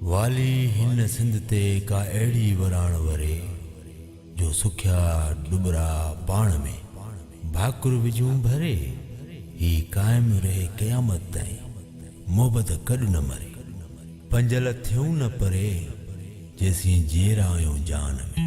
वाली हिन सिंध ते का अहिड़ी वराण वरे जो सुख्या डुबरा पाण में भाकुर विझूं भरे ही कायम रहे क़यामत ताईं मोहब्बत कॾ न मरे पंजल थियूं न परे जेसीं जीअरा आहियूं जान में।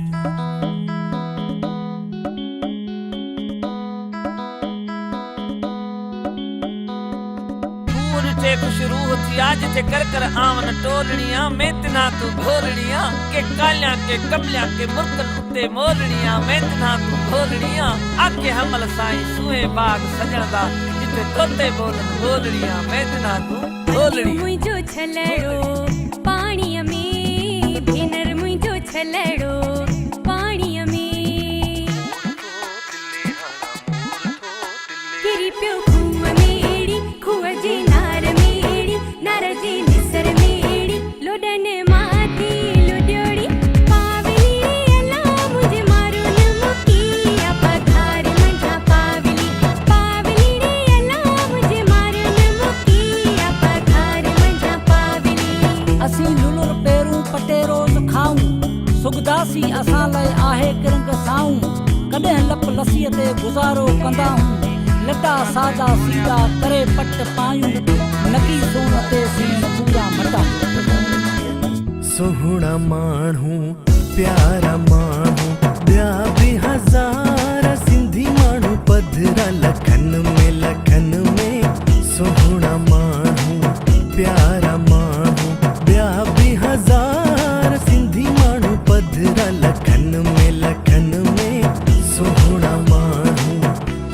खुश रूह थी आज थे कर कर आवन टोलनिया मैं तना तू घोलनिया के कालिया के कमलिया के मुर्कन उते मोलनिया मैं तना तू घोलनिया आके हमल साईं सुहे बाग सजणदा जिते तोते बोलन घोलनिया मैं तना तू घोलनी मुझो छलड़ो पानी में भेनर मुझो छलड़ो पानी में गिरी प्यो खूह में एड़ी खूह जे नारजी निसर मेड़ी लोडन माथी लोड्योड़ी पावली अला मुझे मारो न मुकी अपधार मंझा पावली रे अला मुझे मारो न मुकी अपधार मंझा पावली असी लुलुर पेरू पटे रोज खाऊं सुगदासी असां लाइ आहे किरंग साऊं कॾहिं लप लसीअ ते गुज़ारो कंदा लटा सादा सीधा करे पट पायूं नकी सोन ते सी पूरा मटा सोहणा माण्हू प्यारा माण्हू ॿिया बि हज़ार सिंधी माण्हू पधरा लखन में सोहणा माण्हू प्यारा माण्हू ॿिया बि हज़ार सिंधी माण्हू पधरा लखन में सोहणा माण्हू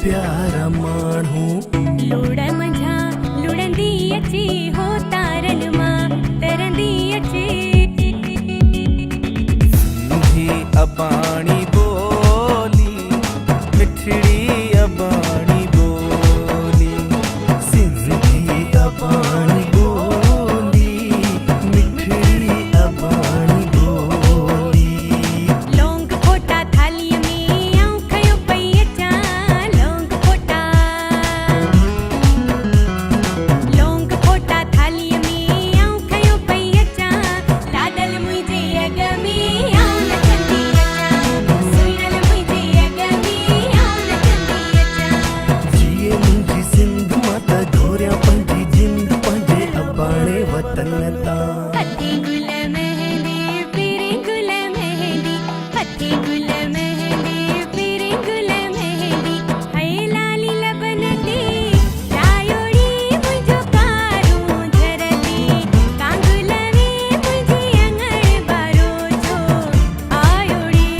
प्यारा माण्हू लोड़ मंझा लुड़ंदी अची हो तारन मां तरंदी अची सिंधी अबाणी बोली मिठड़ी अबाणी बोली सिंधी अबाणी बोली मिठड़ी अबाणी बोली लौंग खोटा थाली में आऊं खयो पई अचा लौंग खोटा थाली में आऊं खयो पई अचा लाडल मुझे अग में आऊं नचंदी अचा सुनल मुझे अग में आऊं नचंदी अचा जिए मुंहिंजी सिंध मां त घोरिया पंहिंजी जिंद पंहिंजे अबाणे वतन तां पत्ती गुल मेहंदी पीरी गुल मेहंदी पत्ती गुल मेहंदी पीरी गुल मेहंदी है लाली लबन ते रायोड़ी मुझो कारूं झरली कांगुल में मुझी अंगण बारो छो आयोड़ी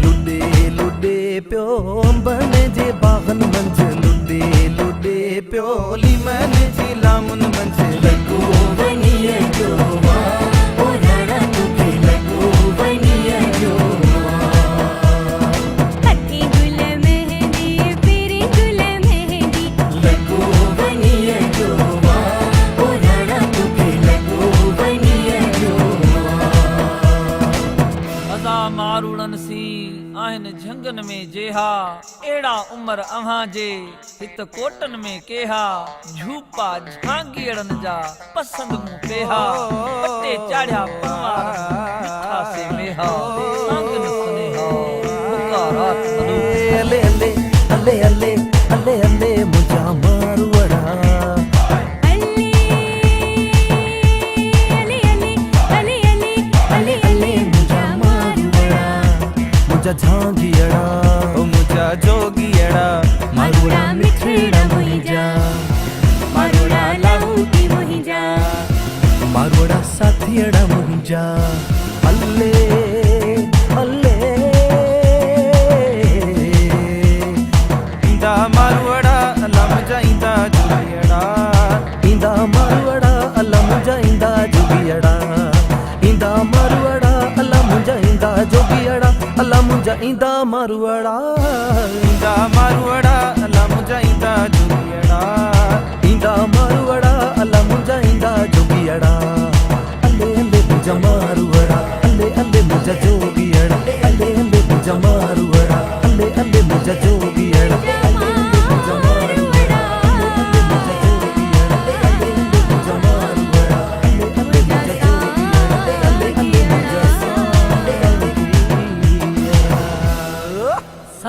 लुडे पियो अंबन जे बागन मंझ लुडे पियो लीमन जी लामुन मंझ लॻो वञे जो ओ राणा तुखे लॻो वञे जो पत्ती गुल मेहंदी पीरी गुल मेहंदी लॻो वञे जो ओ राणा तुखे लॻो वञे जो अदा मारूड़न सी आहिन झंगन में जेहा एड़ा उमर अव्हां जे हित कोटन में केहा झूपा झांगीड़न जा पसंद मूं पेहा पट्टे चाढ़िया कुंवार मिठा से मेहा सांगन सुनेहा मुकारात मनो अले अले अले अले अले अले मुझा मारवड़ा अले अले अले अले अले अले मुझा मारवड़ा मुझा झांगियड़ा ओ मुझा जोगियड़ा मारुड़ा मिठड़ा मुहिजा मारुड़ा लाहूटी मुहिजा मारवड़ा साथियड़ा मुझा अले अले इंदा मारवड़ा अल्लाह मुझा इंदा जोगियड़ा इंदा मारवड़ा अल्लाह मुझा इंदा जोगियड़ा इंदा मारवड़ा अल्लाह मुझा इंदा जोगियड़ा अल्लाह मुझा इंदा मारवड़ा इंदा मारवड़ा अल्लाह मुझा इंदा जोगियड़ा इंदा मारवड़ा अल्लाह मुझा इंदा जोगियड़ा अले अले मुझा मारवड़ा अले अले मुझा जोगियड़ा अले अले मुझा मारवड़ा अले अले मुझा जोगियड़ा अले अले मुझा मारवड़ा अले अले मुझा जोगियड़ा अले अले मुझा मारवड़ा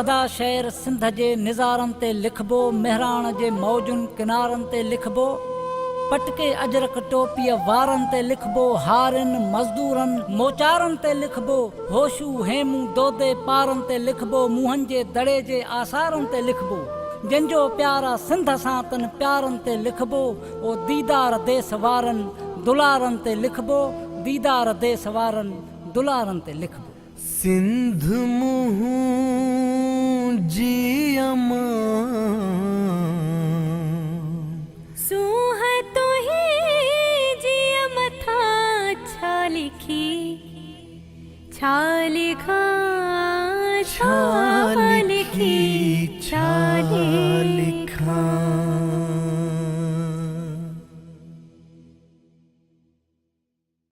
सदा शहर सिंध जे निज़ारनि ते लिखबो, मेहराण जे मौजुनि किनारनि ते लिखबो, पटके अजरक टोपीअ वारनि ते लिखबो, हारनि मज़दूरनि मोचारनि ते लिखबो, होशू हेमू दोदे पारनि ते लिखबो, मुंहनि जे दड़े जे आसारनि ते लिखबो, जंहिंजो प्यारा सिंध सां तन प्यारनि ते लिखबो, ओ दीदार देस वारनि दुलारनि ते लिखबो, दीदार देस वारनि दुलारनि ते लिखबो। सिंध मुंहुं जी अमां